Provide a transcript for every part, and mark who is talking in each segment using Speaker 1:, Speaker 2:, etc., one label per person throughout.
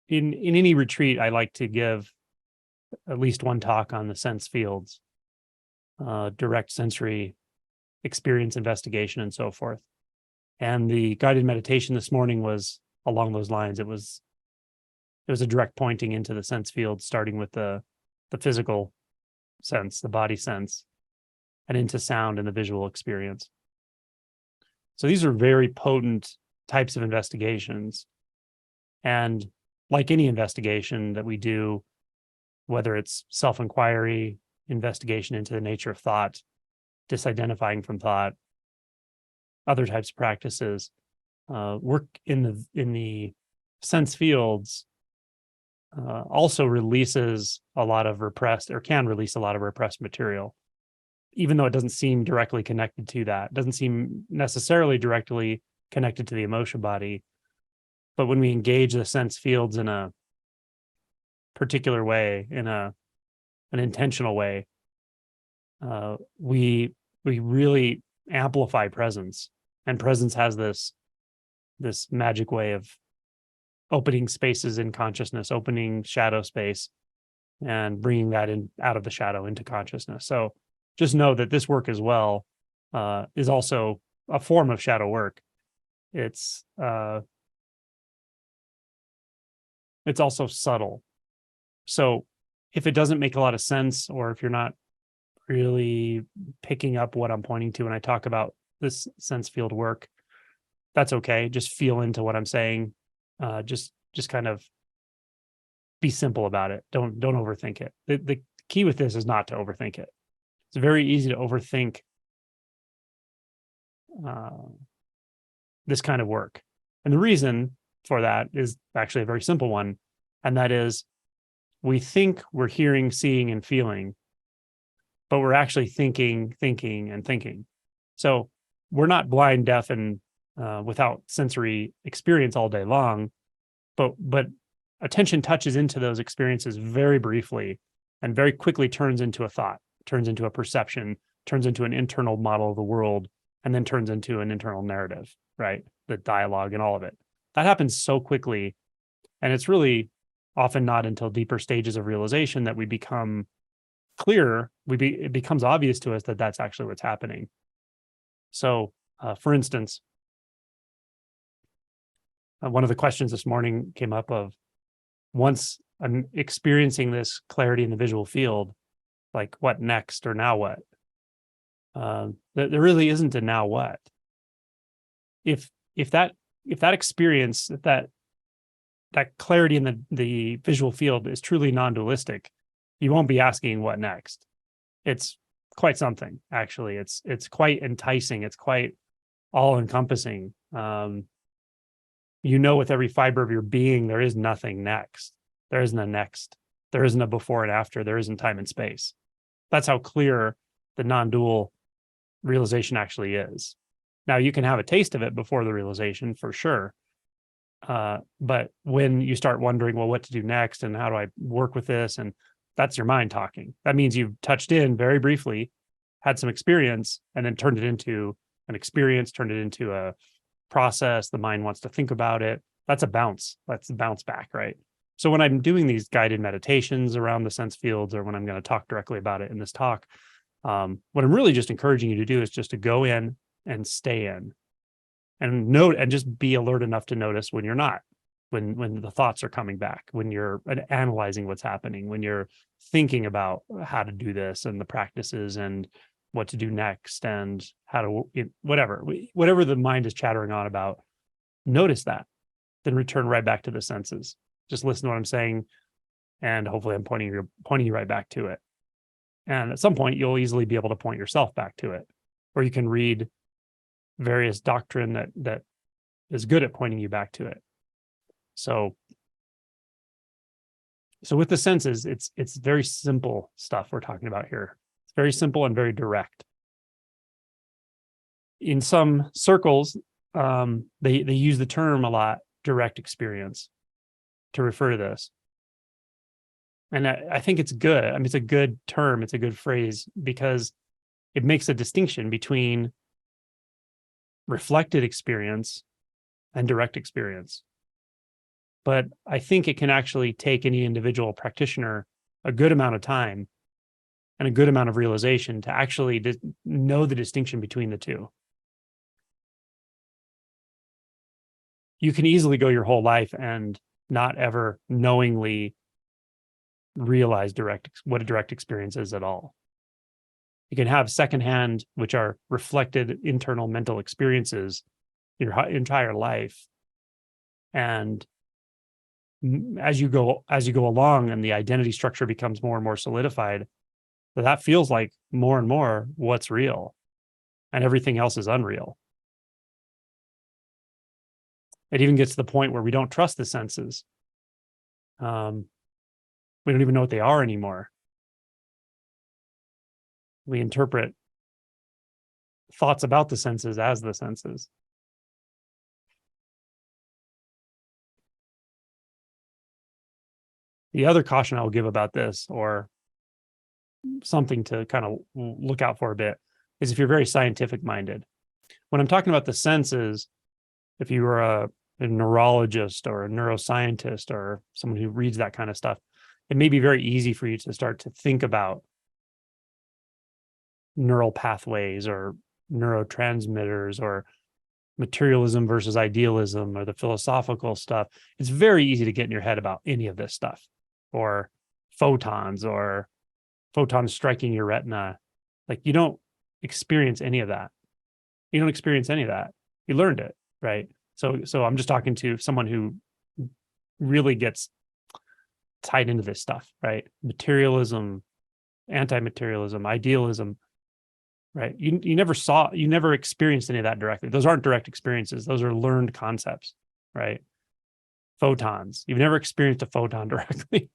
Speaker 1: in any retreat, I like to give at least one talk on the sense fields, direct sensory experience investigation, and so forth. And the guided meditation this morning was along those lines. It was a direct pointing into the sense field, starting with the physical sense, the body sense, and into sound and the visual experience. So these are very potent types of investigations. And like any investigation that we do, whether it's self-inquiry, investigation into the nature of thought, disidentifying from thought, other types of practices, work in the sense fields also releases a lot of repressed, or can release a lot of repressed material, even though it doesn't seem directly connected to that. It doesn't seem necessarily directly connected to the emotion body. But when we engage the sense fields in a particular way, in an intentional way, we really amplify presence. And presence has this magic way of opening spaces in consciousness, opening shadow space, and bringing that in out of the shadow into consciousness. So just know that this work as well is also a form of shadow work. It's also subtle. So if it doesn't make a lot of sense, or if you're not really picking up what I'm pointing to when I talk about this sense field work, that's okay. Just feel into what I'm saying. Just kind of be simple about it. Don't overthink it. The key with this is not to overthink it. It's very easy to overthink this kind of work. And the reason for that is actually a very simple one. And that is, we think we're hearing, seeing, and feeling, but we're actually thinking. So we're not blind, deaf, and without sensory experience all day long, but attention touches into those experiences very briefly and very quickly turns into a thought, turns into a perception, turns into an internal model of the world, and then turns into an internal narrative, right? The dialogue and all of it. That happens so quickly. And it's really often not until deeper stages of realization that we become clearer. It becomes obvious to us that that's actually what's happening. So, for instance, one of the questions this morning came up of, once I'm experiencing this clarity in the visual field, like what next, or now what? There really isn't a now what. If that experience, that clarity in the visual field is truly non-dualistic, you won't be asking what next. It's quite something, actually. It's quite enticing. It's quite all-encompassing. With every fiber of your being, there is nothing next. There isn't a next. There isn't a before and after. There isn't time and space. That's how clear the non-dual realization actually is. Now, you can have a taste of it before the realization, for sure. But when you start wondering, well, what to do next, and how do I work with this? And that's your mind talking. That means you've touched in very briefly, had some experience, and then turned it into an experience, turned it into a process. The mind wants to think about it. That's a bounce. That's a bounce back, right? So when I'm doing these guided meditations around the sense fields, or when I'm going to talk directly about it in this talk, what I'm really just encouraging you to do is just to go in and stay in, and note, and just be alert enough to notice when you're not, when the thoughts are coming back, when you're analyzing what's happening, when you're thinking about how to do this and the practices and what to do next and how to, whatever the mind is chattering on about, notice that, then return right back to the senses. Just listen to what I'm saying, and hopefully I'm pointing you right back to it. And at some point, you'll easily be able to point yourself back to it, or you can read various doctrine that is good at pointing you back to it. So with the senses, it's very simple stuff we're talking about here. It's very simple and very direct. In some circles, they use the term a lot, direct experience, to refer to this. And I think it's good. I mean, it's a good term. It's a good phrase, because it makes a distinction between reflected experience and direct experience. But I think it can actually take any individual practitioner a good amount of time and a good amount of realization to actually know the distinction between the two. You can easily go your whole life and not ever knowingly realize what a direct experience is at all. You can have secondhand, which are reflected internal mental experiences your entire life. And as you go along and the identity structure becomes more and more solidified, that feels like more and more what's real, and everything else is unreal. It even gets to the point where we don't trust the senses. We don't even know what they are anymore. We interpret thoughts about the senses as the senses. The other caution I'll give about this, or something to kind of look out for a bit, is if you're very scientific minded. When I'm talking about the senses, if you were a neurologist or a neuroscientist or someone who reads that kind of stuff, it may be very easy for you to start to think about neural pathways or neurotransmitters or materialism versus idealism or the philosophical stuff. It's very easy to get in your head about any of this stuff, or photons striking your retina. Like, you don't experience any of that. You don't experience any of that. You learned it, right? So I'm just talking to someone who really gets tied into this stuff, right? Materialism, anti-materialism, idealism, right? You never experienced any of that directly. Those aren't direct experiences. Those are learned concepts, right? Photons. You've never experienced a photon directly.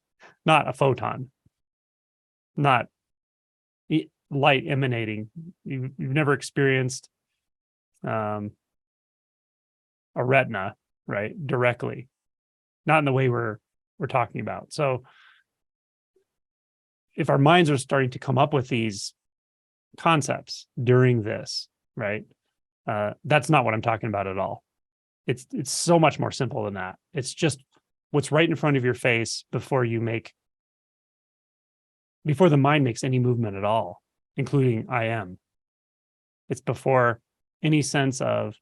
Speaker 1: Not a photon. Not light emanating. You've never experienced a retina, right? Directly. Not in the way we're talking about. So if our minds are starting to come up with these concepts during this, right? That's not what I'm talking about at all. It's so much more simple than that. It's just what's right in front of your face before the mind makes any movement at all, including I am. It's before any sense of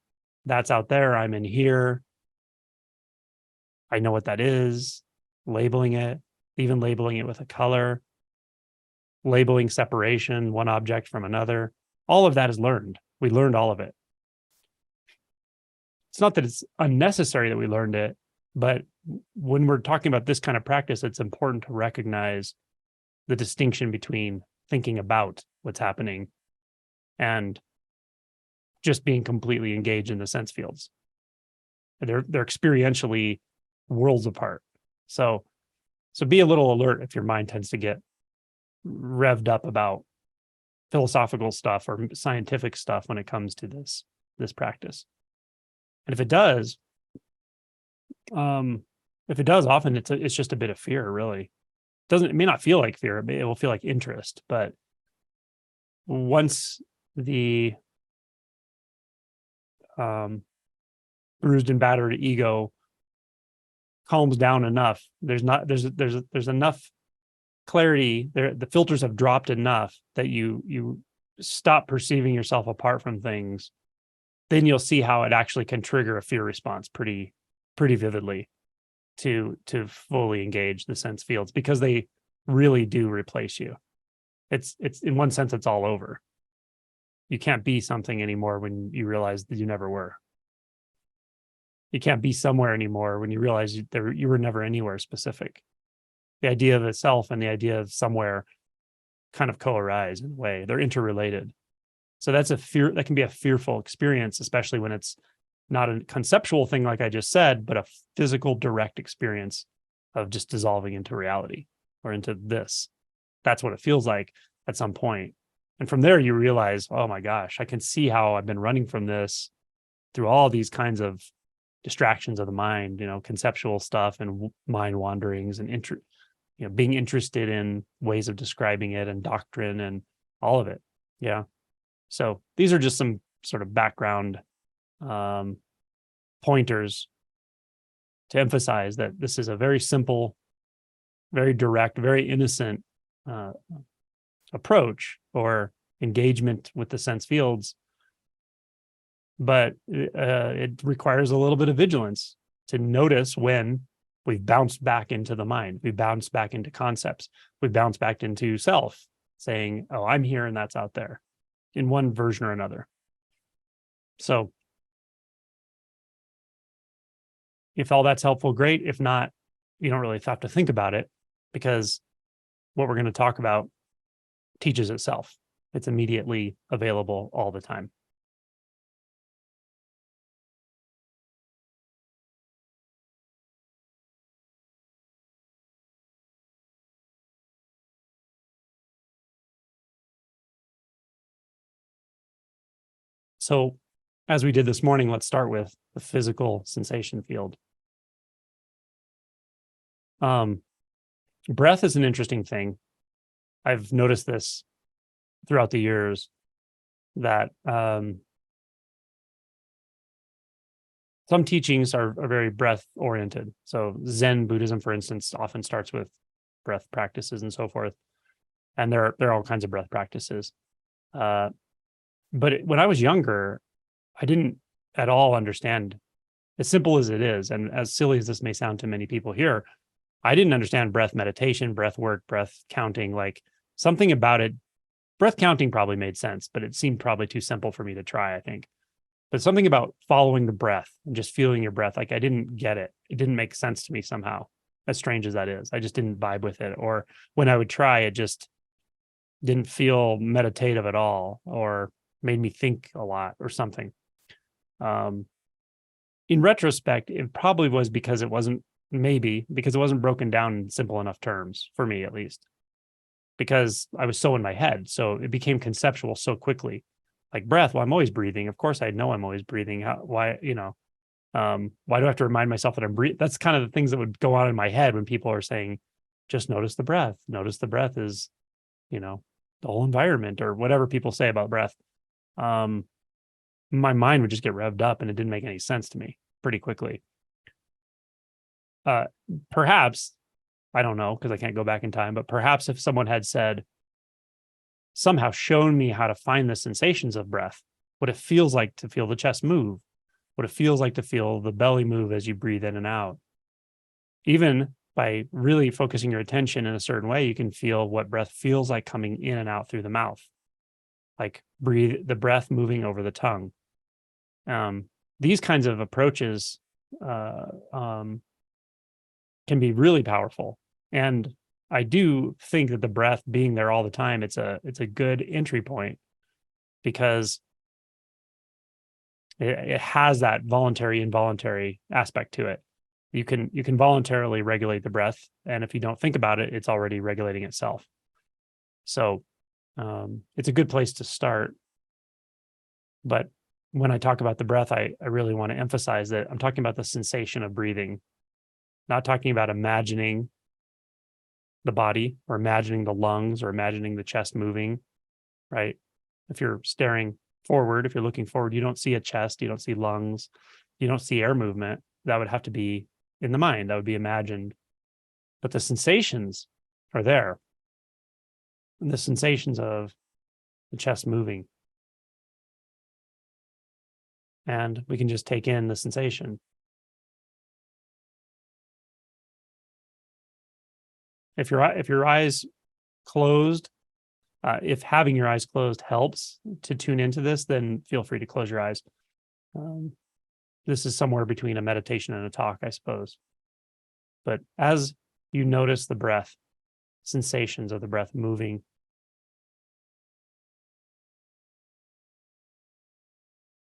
Speaker 1: that's out there, I'm in here, I know what that is, labeling it, even labeling it with a color, labeling separation, one object from another. All of that is learned. We learned all of it. It's not that it's unnecessary that we learned it, but when we're talking about this kind of practice, it's important to recognize the distinction between thinking about what's happening and just being completely engaged in the sense fields. They're experientially worlds apart. So be a little alert if your mind tends to get revved up about philosophical stuff or scientific stuff when it comes to this practice. And if it does, often it's just a bit of fear, really. It may not feel like fear, it will feel like interest. But once the bruised and battered ego calms down enough, there's enough clarity there, the filters have dropped enough that you stop perceiving yourself apart from things. Then you'll see how it actually can trigger a fear response pretty vividly to fully engage the sense fields, because they really do replace you. It's in one sense, it's all over. You can't be something anymore when you realize that you never were. You can't be somewhere anymore when you realize you were never anywhere specific. The idea of itself and the idea of somewhere kind of co-arise in a way. They're interrelated. So that's that can be a fearful experience, especially when it's not a conceptual thing like I just said, but a physical direct experience of just dissolving into reality or into this. That's what it feels like at some point. And from there you realize, oh my gosh, I can see how I've been running from this through all these kinds of distractions of the mind, conceptual stuff and mind wanderings and being interested in ways of describing it and doctrine and all of it. Yeah. So these are just some sort of background pointers to emphasize that this is a very simple, very direct, very innocent approach or engagement with the sense fields. But it requires a little bit of vigilance to notice when we've bounced back into the mind, we bounce back into concepts, we bounce back into self, saying, oh, I'm here and that's out there in one version or another. So if all that's helpful, great. If not, you don't really have to think about it, because what we're going to talk about teaches itself. It's immediately available all the time. So as we did this morning, let's start with the physical sensation field. Breath is an interesting thing. I've noticed this throughout the years, that some teachings are very breath oriented. So Zen Buddhism, for instance, often starts with breath practices and so forth. And there are all kinds of breath practices. But when I was younger, I didn't at all understand, as simple as it is, and as silly as this may sound to many people here, I didn't understand breath meditation, breath work, breath counting. Like, something about it, breath counting probably made sense, but it seemed probably too simple for me to try, I think. But something about following the breath and just feeling your breath, like, I didn't get it. It didn't make sense to me somehow, as strange as that is. I just didn't vibe with it. Or when I would try, it just didn't feel meditative at all, or made me think a lot or something. In retrospect, it probably was because it wasn't broken down in simple enough terms, for me at least, because I was so in my head. So it became conceptual so quickly. Like breath, well, I'm always breathing. Of course, I know I'm always breathing. Why do I have to remind myself that I'm breathing? That's kind of the things that would go on in my head when people are saying, just notice the breath. Notice the breath is, the whole environment, or whatever people say about breath. My mind would just get revved up, and it didn't make any sense to me pretty quickly. Perhaps, I don't know, because I can't go back in time, but perhaps if someone had said, somehow shown me how to find the sensations of breath, what it feels like to feel the chest move, what it feels like to feel the belly move as you breathe in and out. Even by really focusing your attention in a certain way, you can feel what breath feels like coming in and out through the mouth, like the breath moving over the tongue. These kinds of approaches can be really powerful. And I do think that the breath being there all the time, it's a good entry point, because it has that voluntary, involuntary aspect to it. You can voluntarily regulate the breath, and if you don't think about it, it's already regulating itself. So it's a good place to start. But when I talk about the breath, I really want to emphasize that I'm talking about the sensation of breathing, not talking about imagining the body, or imagining the lungs, or imagining the chest moving, right? If you're staring forward, if you're looking forward, you don't see a chest, you don't see lungs, you don't see air movement. That would have to be in the mind, that would be imagined. But the sensations are there. And the sensations of the chest moving. And we can just take in the sensation. If your eyes closed, if having your eyes closed helps to tune into this, then feel free to close your eyes. This is somewhere between a meditation and a talk, I suppose. But as you notice the breath, sensations of the breath moving,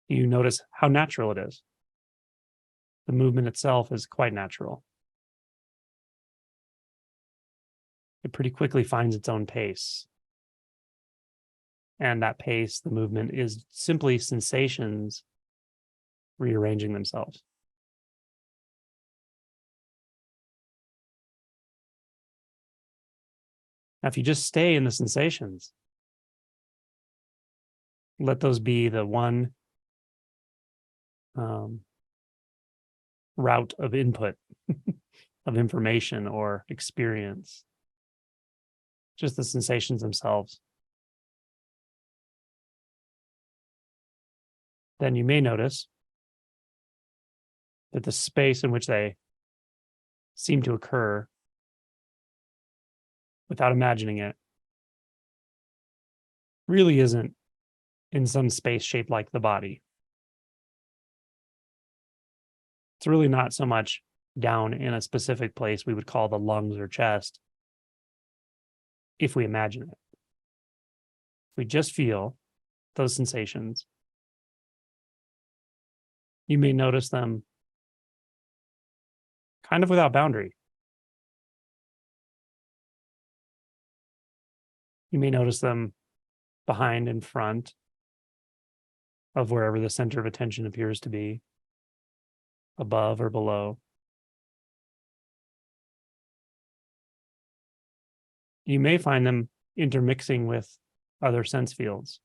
Speaker 1: you notice how natural it is. The movement itself is quite natural. It pretty quickly finds its own pace. And that pace, the movement, is simply sensations rearranging themselves. Now, if you just stay in the sensations, let those be the one route of input. of information or experience, just the sensations themselves. Then you may notice that the space in which they seem to occur, without imagining it, really isn't in some space shaped like the body. It's really not so much down in a specific place we would call the lungs or chest, if we imagine it. If we just feel those sensations, you may notice them kind of without boundary. You may notice them behind and front of wherever the center of attention appears to be, above or below. You may find them intermixing with other sense fields,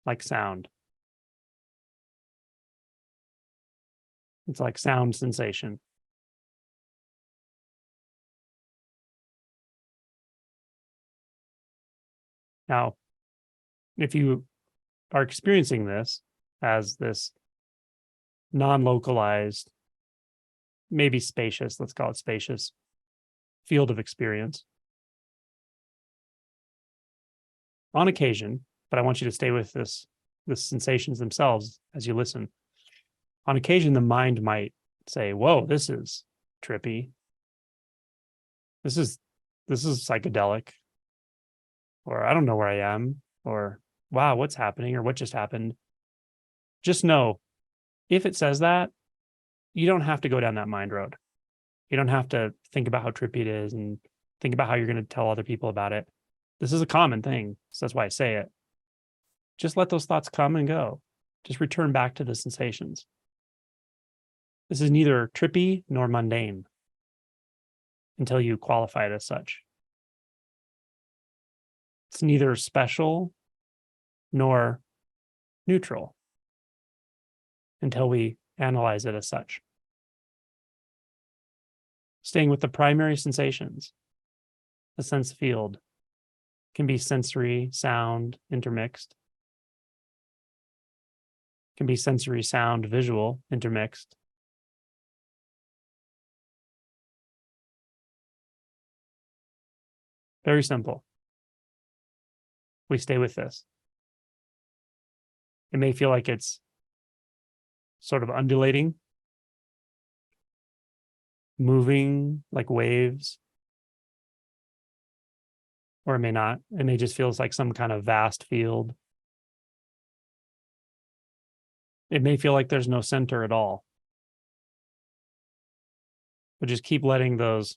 Speaker 1: like sound. It's like sound sensation. Now, if you are experiencing this as this non-localized, maybe spacious, let's call it spacious, field of experience, on occasion, but I want you to stay with the sensations themselves as you listen. On occasion, the mind might say, whoa, this is trippy. This is psychedelic. Or I don't know where I am. Or wow, what's happening? Or what just happened? Just know, if it says that, you don't have to go down that mind road. You don't have to think about how trippy it is and think about how you're going to tell other people about it. This is a common thing, so that's why I say it. Just let those thoughts come and go. Just return back to the sensations. This is neither trippy nor mundane until you qualify it as such. It's neither special nor neutral until we analyze it as such. Staying with the primary sensations, the sense field can be sensory, sound, intermixed. Can be sensory, sound, visual, intermixed. Very simple. We stay with this. It may feel like it's sort of undulating, moving like waves, or it may not. It may just feel like some kind of vast field. It may feel like there's no center at all. But just keep letting those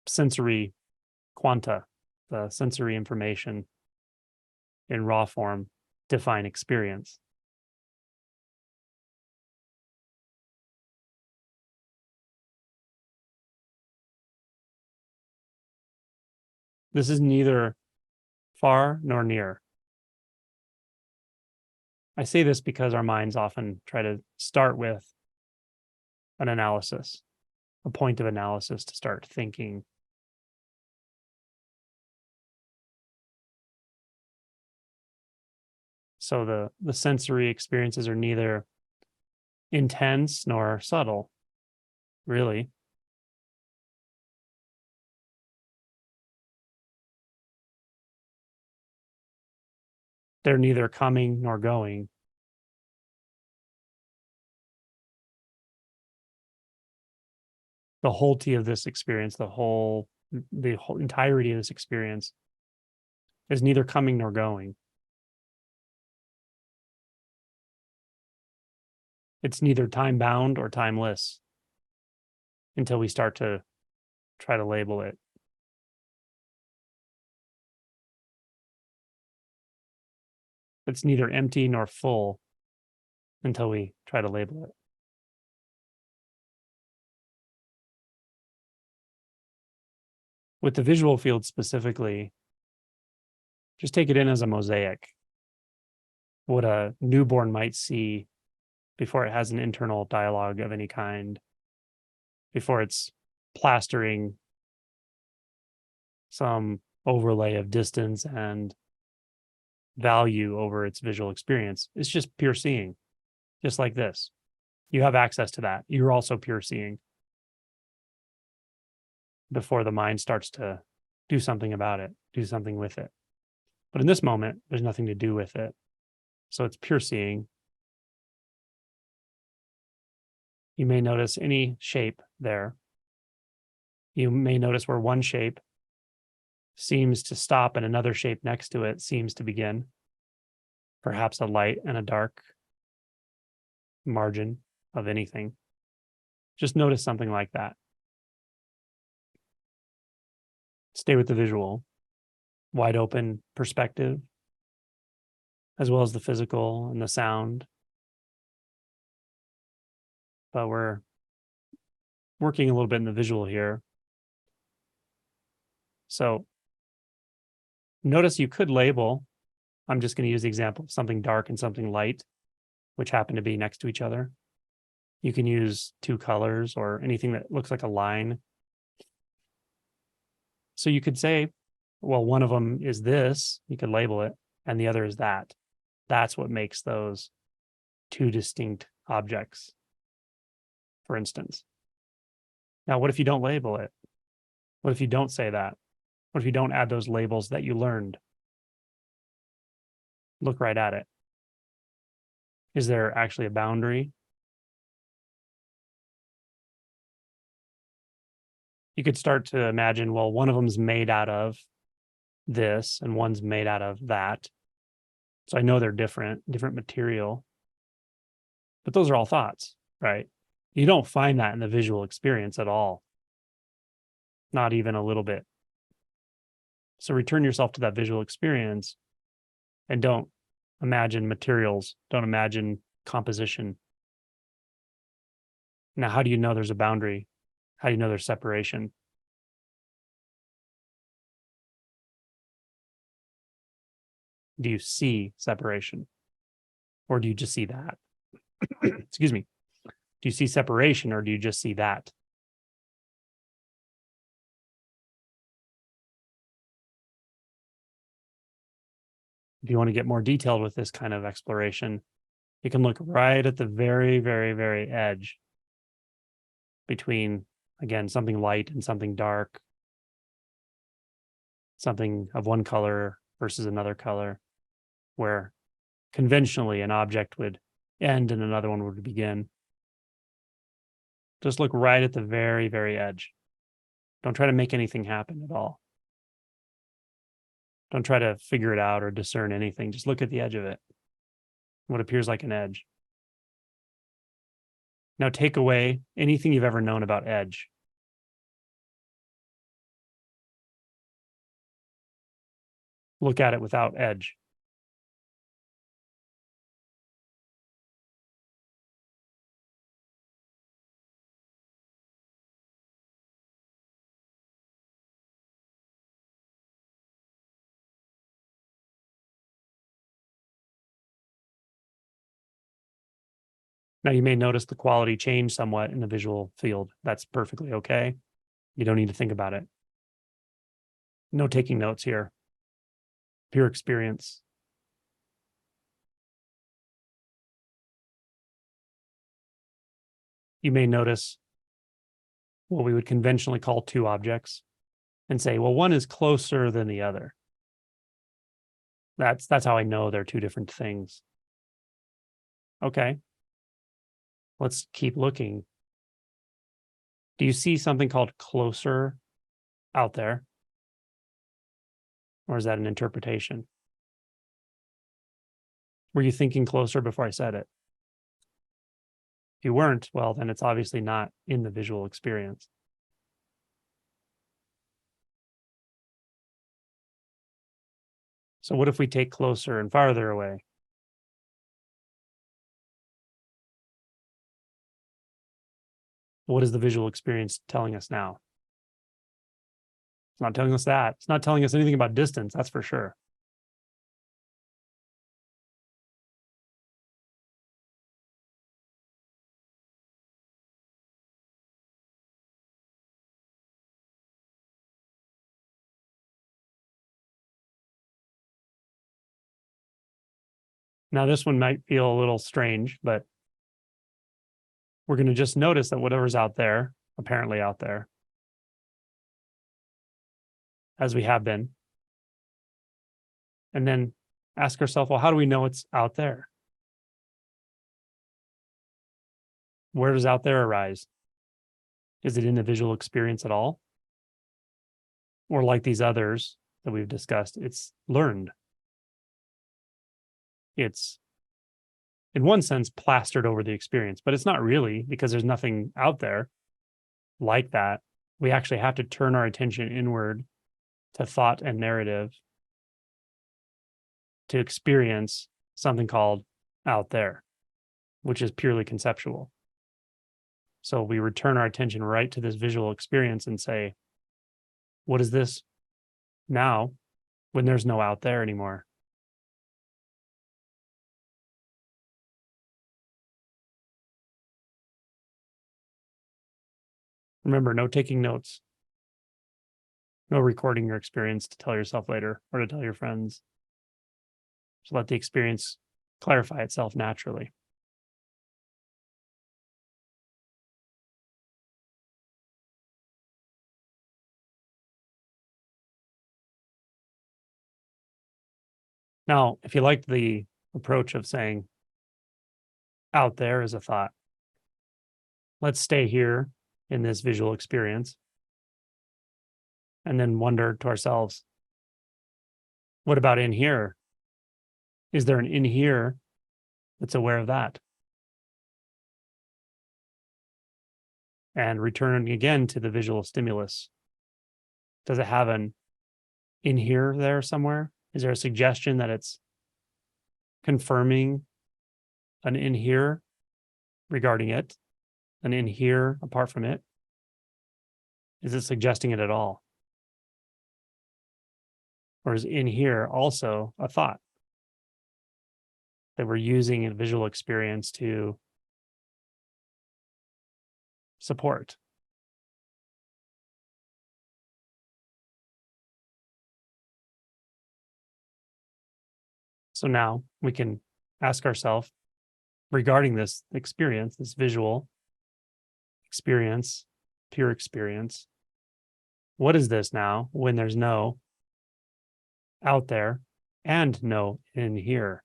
Speaker 1: sensory quanta, the sensory information in raw form, define experience. This is neither far nor near. I say this because our minds often try to start with an analysis, a point of analysis to start thinking. So the sensory experiences are neither intense nor subtle, really. They're neither coming nor going. The wholety of this experience, the whole entirety of this experience is neither coming nor going. It's neither time bound or timeless until we start to try to label it. It's neither empty nor full until we try to label it. With the visual field specifically, just take it in as a mosaic. What a newborn might see before it has an internal dialogue of any kind, before it's plastering some overlay of distance and value over its visual experience. It's just pure seeing, just like this. You have access to that. You're also pure seeing before the mind starts to do something about it, do something with it. But in this moment, there's nothing to do with it. So it's pure seeing. You may notice any shape there. You may notice where one shape seems to stop and another shape next to it seems to begin. Perhaps a light and a dark margin of anything. Just notice something like that. Stay with the visual, wide open perspective, as well as the physical and the sound. But we're working a little bit in the visual here. So notice you could label, I'm just going to use the example of something dark and something light, which happen to be next to each other. You can use two colors or anything that looks like a line. So you could say, well, one of them is this, you could label it, and the other is that. That's what makes those two distinct objects, for instance. Now, what if you don't label it? What if you don't say that? What if you don't add those labels that you learned? Look right at it. Is there actually a boundary? You could start to imagine, well, one of them's made out of this and one's made out of that. So I know they're different material. But those are all thoughts, right? You don't find that in the visual experience at all. Not even a little bit. So return yourself to that visual experience and don't imagine materials. Don't imagine composition. Now, how do you know there's a boundary? How do you know there's separation? Do you see separation? Or do you just see that? Excuse me. Do you see separation or do you just see that? If you want to get more detailed with this kind of exploration, you can look right at the very, very, very edge between, again, something light and something dark, something of one color versus another color, where conventionally an object would end and another one would begin. Just look right at the very, very edge. Don't try to make anything happen at all. Don't try to figure it out or discern anything. Just look at the edge of it, what appears like an edge. Now take away anything you've ever known about edge. Look at it without edge. Now you may notice the quality change somewhat in the visual field. That's perfectly okay. You don't need to think about it. No taking notes here. Pure experience. You may notice what we would conventionally call two objects and say, well, one is closer than the other. That's how I know they're two different things. Okay. Let's keep looking. Do you see something called closer out there? Or is that an interpretation? Were you thinking closer before I said it? If you weren't, well, then it's obviously not in the visual experience. So what if we take closer and farther away? What is the visual experience telling us now? It's not telling us that. It's not telling us anything about distance, that's for sure. Now, this one might feel a little strange, but we're going to just notice that whatever's out there, apparently out there, as we have been, and then ask ourselves, well, how do we know it's out there? Where does out there arise? Is it in the visual experience at all? Or like these others that we've discussed, it's learned. It's, in one sense, plastered over the experience, but it's not really, because there's nothing out there like that. We actually have to turn our attention inward to thought and narrative to experience something called out there, which is purely conceptual. So we return our attention right to this visual experience and say, what is this now when there's no out there anymore? Remember, no taking notes, no recording your experience to tell yourself later or to tell your friends. Just let the experience clarify itself naturally. Now, if you liked the approach of saying out there is a thought, let's stay here in this visual experience and then wonder to ourselves, what about in here? Is there an in here that's aware of that? And returning again to the visual stimulus. Does it have an in here there somewhere? Is there a suggestion that it's confirming an in here regarding it, an in here apart from it? Is it suggesting it at all? Or is in here also a thought that we're using a visual experience to support? So now we can ask ourselves regarding this experience, this visual experience, pure experience, what is this now when there's no out there and no in here?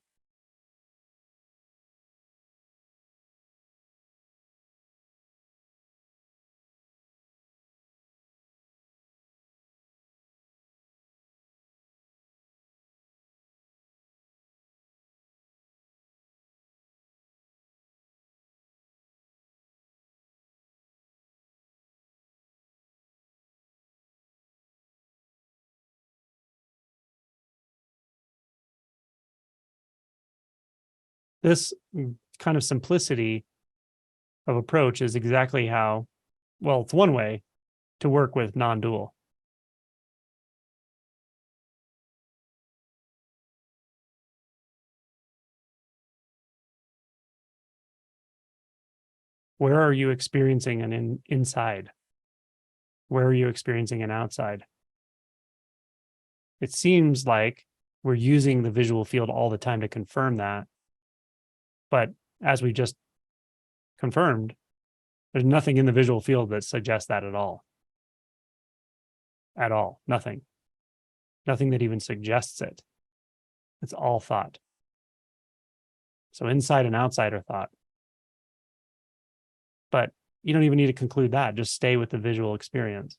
Speaker 1: This kind of simplicity of approach is exactly how, well, it's one way to work with non-dual. Where are you experiencing an inside? Where are you experiencing an outside? It seems like we're using the visual field all the time to confirm that. But as we just confirmed, there's nothing in the visual field that suggests that at all. At all. Nothing. Nothing that even suggests it. It's all thought. So inside and outside are thought. But you don't even need to conclude that. Just stay with the visual experience.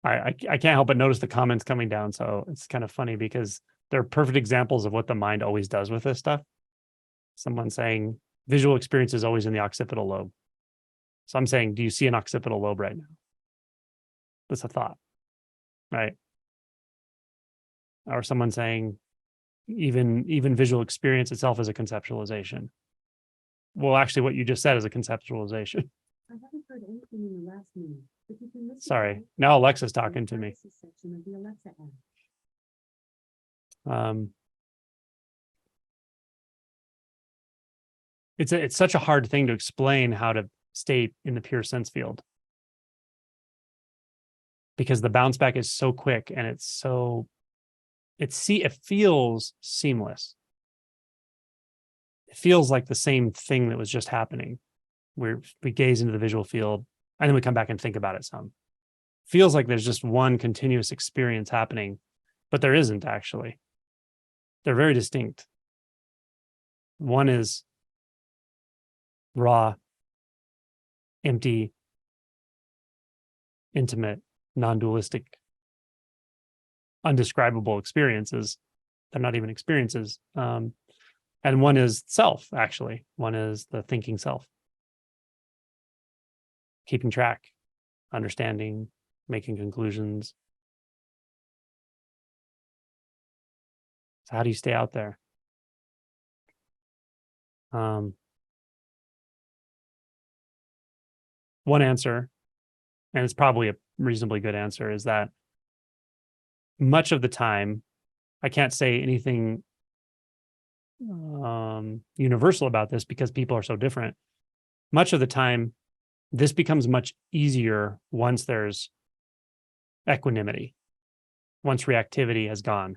Speaker 1: I can't help but notice the comments coming down. So it's kind of funny because they're perfect examples of what the mind always does with this stuff. Someone saying visual experience is always in the occipital lobe. So I'm saying, do you see an occipital lobe right now? That's a thought, right? Or someone saying even visual experience itself is a conceptualization. Well, actually, what you just said is a conceptualization.
Speaker 2: I haven't heard anything in the last minute, but you can listen.
Speaker 1: Sorry, now Alexa's talking to me.
Speaker 2: Section of the Alexa app.
Speaker 1: It's such a hard thing to explain how to stay in the pure sense field, because the bounce back is so quick and it feels seamless. It feels like the same thing that was just happening, where we gaze into the visual field and then we come back and think about it some. Feels like there's just one continuous experience happening, but there isn't actually. They're very distinct. One is raw, empty, intimate, non-dualistic, undescribable experiences. They're not even experiences. And one is self, actually. One is the thinking self. Keeping track, understanding, making conclusions. So how do you stay out there? One answer, and it's probably a reasonably good answer, is that much of the time, I can't say anything universal about this because people are so different. Much of the time, this becomes much easier once there's equanimity, once reactivity has gone.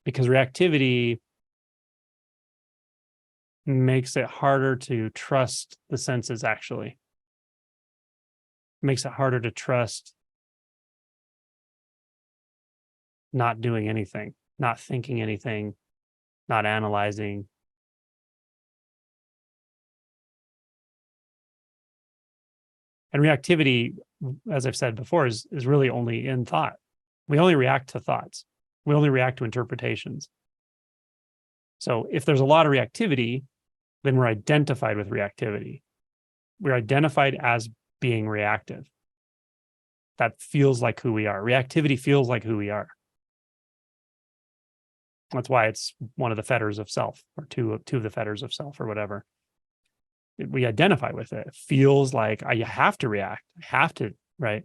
Speaker 1: Because reactivity makes it harder to trust the senses, actually. It makes it harder to trust not doing anything, not thinking anything, not analyzing. And reactivity, as I've said before, is really only in thought. We only react to thoughts. We only react to interpretations. So if there's a lot of reactivity, then we're identified with reactivity. We're identified as being reactive. That feels like who we are. Reactivity feels like who we are. That's why it's one of the fetters of self, or two of the fetters of self, or whatever. We identify with it. It feels like I have to react. I have to, right?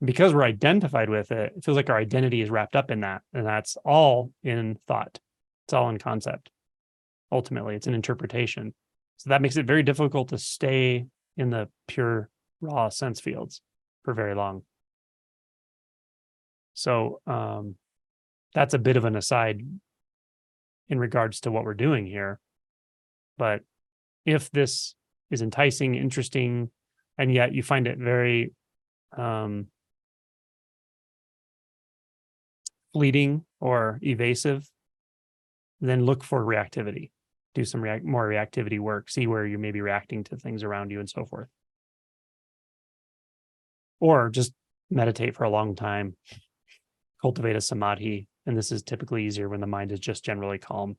Speaker 1: Because we're identified with it, it feels like our identity is wrapped up in that. And that's all in thought. It's all in concept. Ultimately, it's an interpretation. So that makes it very difficult to stay in the pure, raw sense fields for very long. So that's a bit of an aside in regards to what we're doing here. But if this is enticing, interesting, and yet you find it very fleeting or evasive, then look for reactivity. Do some more reactivity work. See where you may be reacting to things around you and so forth. Or just meditate for a long time. Cultivate a samadhi. And this is typically easier when the mind is just generally calm.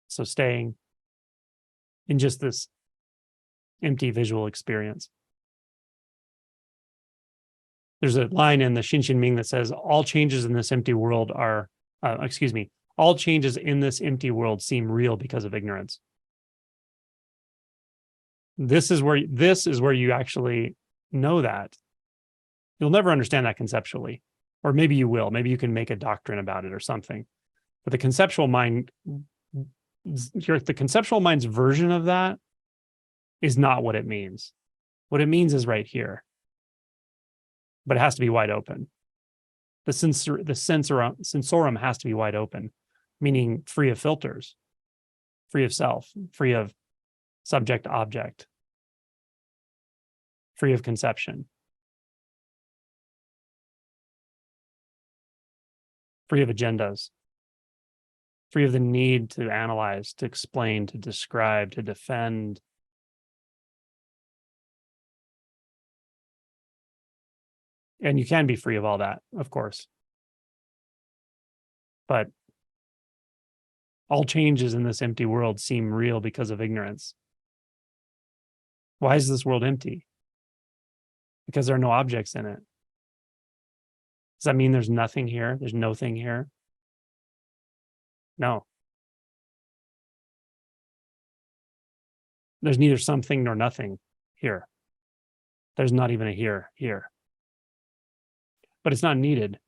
Speaker 1: So staying in just this empty visual experience. There's a line in the Shin Ming that says, all changes in this empty world are, all changes in this empty world seem real because of ignorance. This is where you actually know that. You'll never understand that conceptually, or maybe you will. Maybe you can make a doctrine about it or something. But the conceptual mind, the conceptual mind's version of that is not what it means. What it means is right here, but it has to be wide open. The sensorum has to be wide open, meaning free of filters, free of self, free of subject object, free of conception. free of agendas, free of the need to analyze, to explain, to describe, to defend. And you can be free of all that, of course. But all changes in this empty world seem real because of ignorance. Why is this world empty? Because there are no objects in it. Does that mean there's nothing here? There's no thing here? No. There's neither something nor nothing here. There's not even a here. But it's not needed.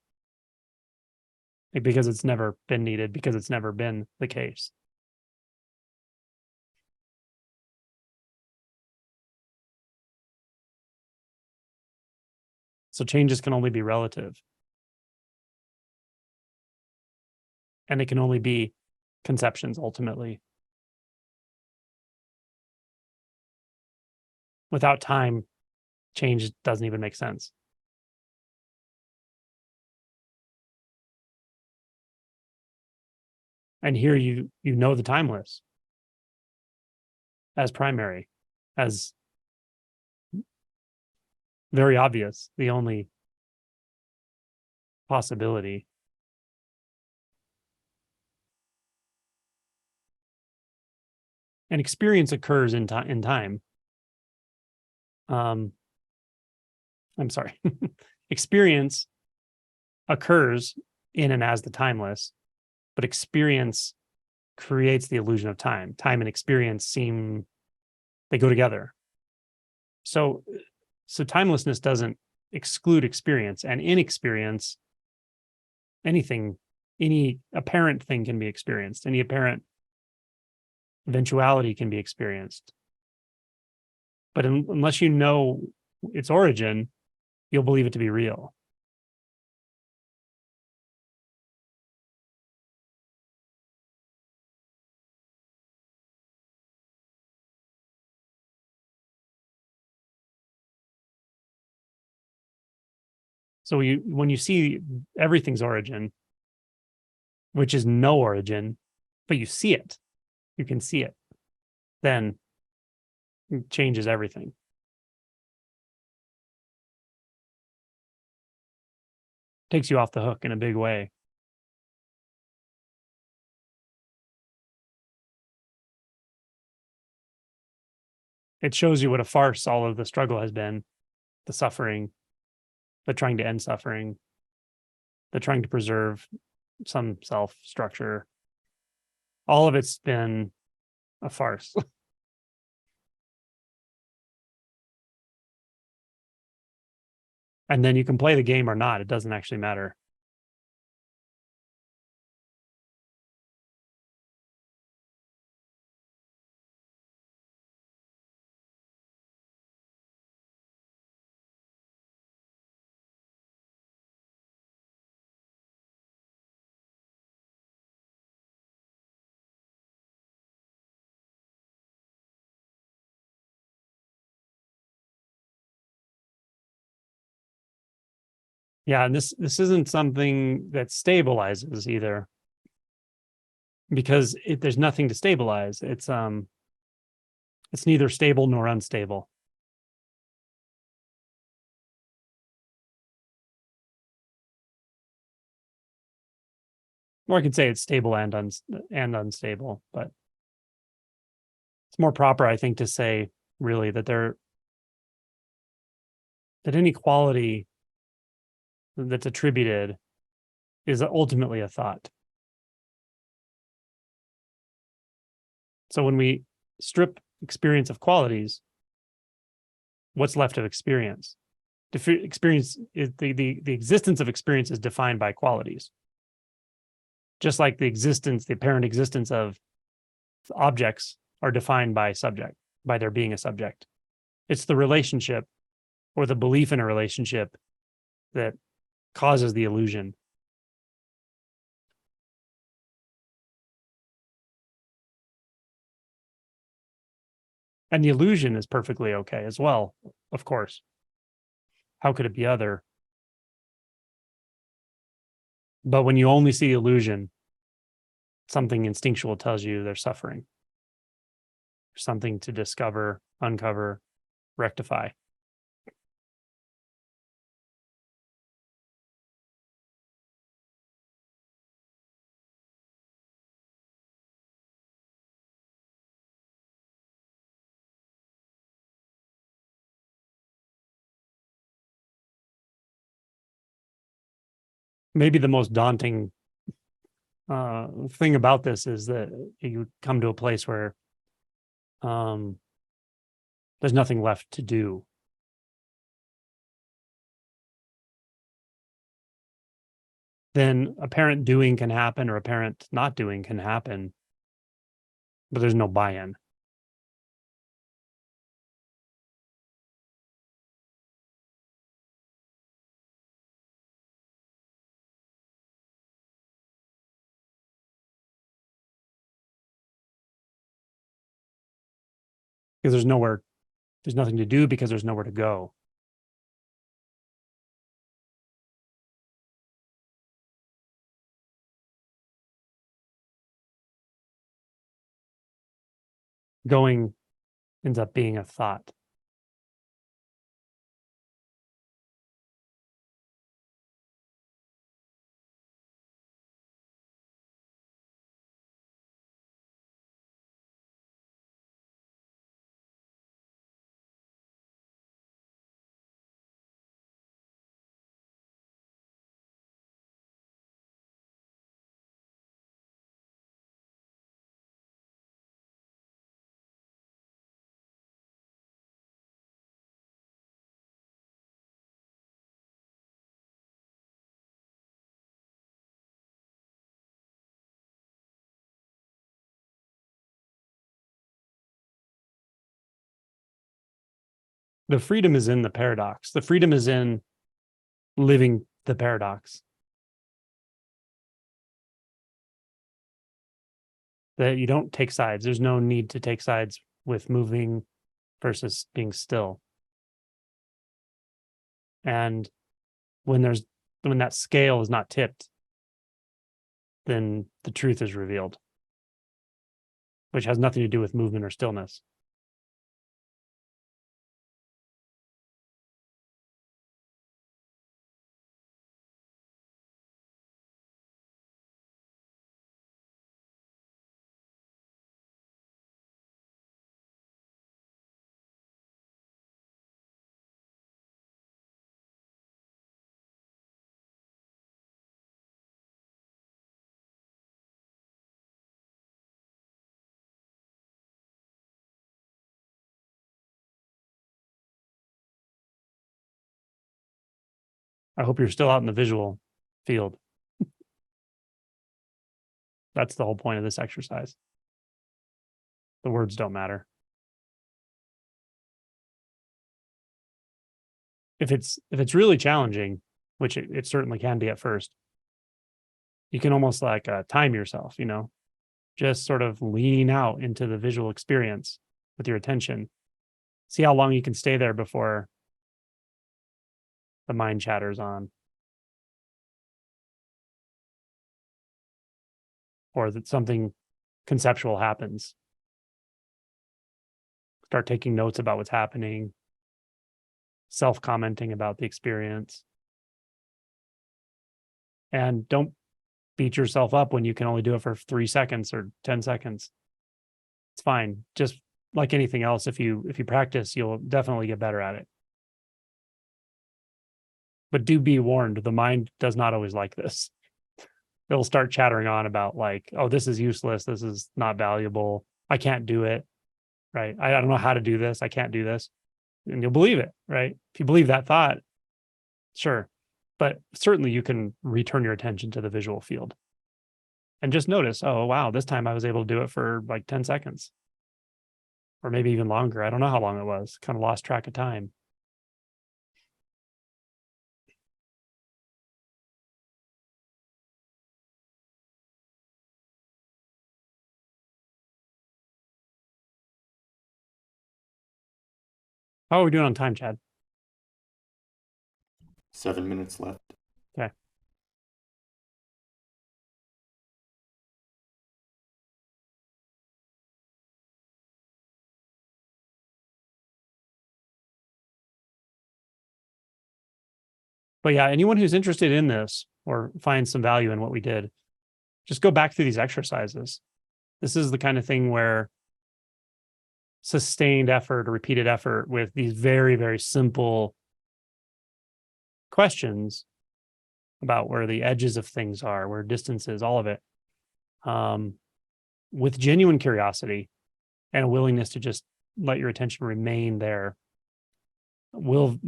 Speaker 1: Because it's never been needed, because it's never been the case. So changes can only be relative. And they can only be conceptions ultimately. Without time, change doesn't even make sense. And here you know the timeless as primary, as very obvious, the only possibility. And experience occurs in time. I'm sorry. Experience occurs in and as the timeless, but experience creates the illusion of time. Time and experience they go together. So timelessness doesn't exclude experience, and in experience, any apparent thing can be experienced. Any apparent eventuality can be experienced. But unless you know its origin, you'll believe it to be real. So when you see everything's origin, which is no origin, but you see it, you can see it, then it changes everything. Takes you off the hook in a big way. It shows you what a farce all of the struggle has been, the suffering, the trying to end suffering, the trying to preserve some self structure. All of it's been a farce. And then you can play the game or not. It doesn't actually matter. Yeah, and this isn't something that stabilizes either, because there's nothing to stabilize. It's neither stable nor unstable. Or I could say it's stable and unstable, but it's more proper, I think, to say really that any quality that's attributed is ultimately a thought. So when we strip experience of qualities, what's left of experience? Experience is the existence of experience is defined by qualities. Just like the apparent existence of objects are defined by there being a subject. It's the relationship or the belief in a relationship that causes the illusion. And the illusion is perfectly okay as well, of course. How could it be other? But when you only see illusion, something instinctual tells you they're suffering. Something to discover, uncover, rectify. Maybe the most daunting thing about this is that you come to a place where there's nothing left to do. Then apparent doing can happen or apparent not doing can happen, but there's no buy-in. Because there's nothing to do because there's nowhere to go. Going ends up being a thought. The freedom is in the paradox. The freedom is in living the paradox. That you don't take sides. There's no need to take sides with moving versus being still. And when that scale is not tipped, then the truth is revealed, which has nothing to do with movement or stillness. I hope you're still out in the visual field. That's the whole point of this exercise. The words don't matter. If it's really challenging, which it certainly can be at first, you can almost like time yourself, just sort of lean out into the visual experience with your attention. See how long you can stay there before the mind chatters on, or that something conceptual happens. Start taking notes about what's happening, self-commenting about the experience. And don't beat yourself up when you can only do it for 3 seconds or 10 seconds. It's fine. Just like anything else, if you practice, you'll definitely get better at it. But do be warned, the mind does not always like this. It'll start chattering on about like, oh, this is useless. This is not valuable. I can't do it. Right. I don't know how to do this. I can't do this. And you'll believe it. Right. If you believe that thought, sure. But certainly you can return your attention to the visual field and just notice, oh, wow, this time I was able to do it for like 10 seconds or maybe even longer. I don't know how long it was. Kind of lost track of time. How are we doing on time, Chad?
Speaker 3: 7 minutes left.
Speaker 1: Okay. But yeah, anyone who's interested in this or finds some value in what we did, just go back through these exercises. This is the kind of thing where sustained effort or repeated effort with these very, very simple questions about where the edges of things are, where distance is, all of it, with genuine curiosity and a willingness to just let your attention remain there, will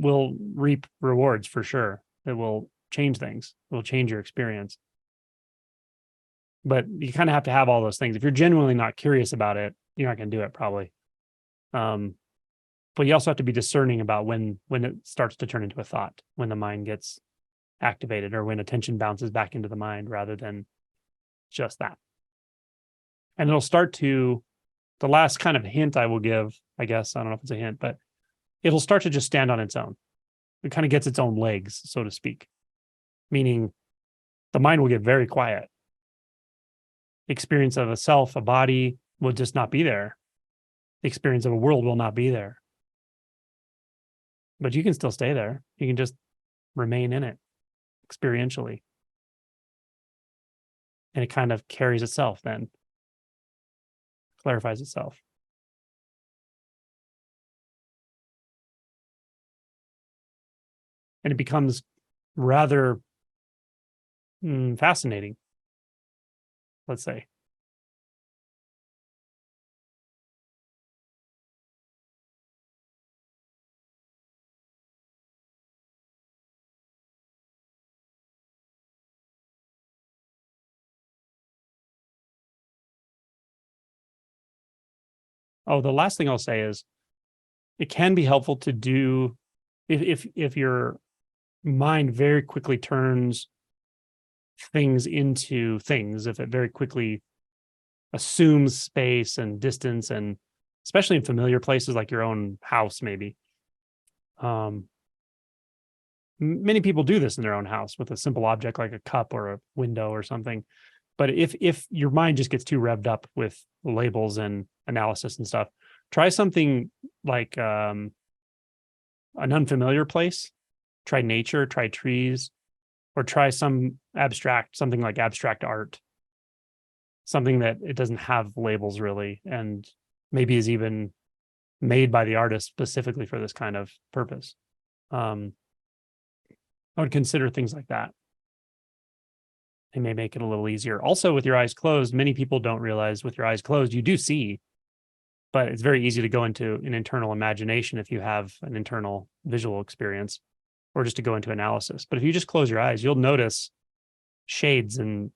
Speaker 1: reap rewards for sure. It will change things. It will change your experience. But you kind of have to have all those things. If you're genuinely not curious about it, you're not going to do it probably. But you also have to be discerning about when it starts to turn into a thought, when the mind gets activated or when attention bounces back into the mind rather than just that. And it'll start to, the last kind of hint I will give, I guess, I don't know if it's a hint, but it'll start to just stand on its own. It kind of gets its own legs, so to speak, meaning the mind will get very quiet. The experience of a self, a body will just not be there. The experience of a world will not be there. But you can still stay there. You can just remain in it experientially. And it kind of carries itself then, clarifies itself. And it becomes rather fascinating, let's say. Oh, the last thing I'll say is it can be helpful to do if your mind very quickly turns things into things, if it very quickly assumes space and distance, and especially in familiar places like your own house, maybe. Many people do this in their own house with a simple object like a cup or a window or something. But if your mind just gets too revved up with labels and analysis and stuff, try something like an unfamiliar place. Try nature, try trees, or try something like abstract art. Something that it doesn't have labels really, and maybe is even made by the artist specifically for this kind of purpose. I would consider things like that. They may make it a little easier. Also, with your eyes closed, many people don't realize with your eyes closed, you do see, but it's very easy to go into an internal imagination if you have an internal visual experience, or just to go into analysis. But if you just close your eyes, you'll notice shades and,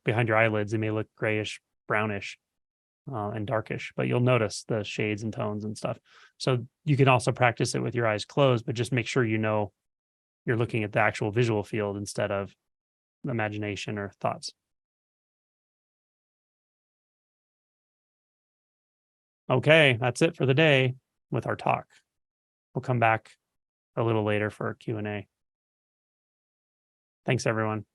Speaker 1: behind your eyelids, they may look grayish, brownish, and darkish, but you'll notice the shades and tones and stuff. So you can also practice it with your eyes closed, but just make sure you're looking at the actual visual field instead of imagination or thoughts. Okay, that's it for the day with our talk. We'll come back a little later for a Q&A. Thanks, everyone.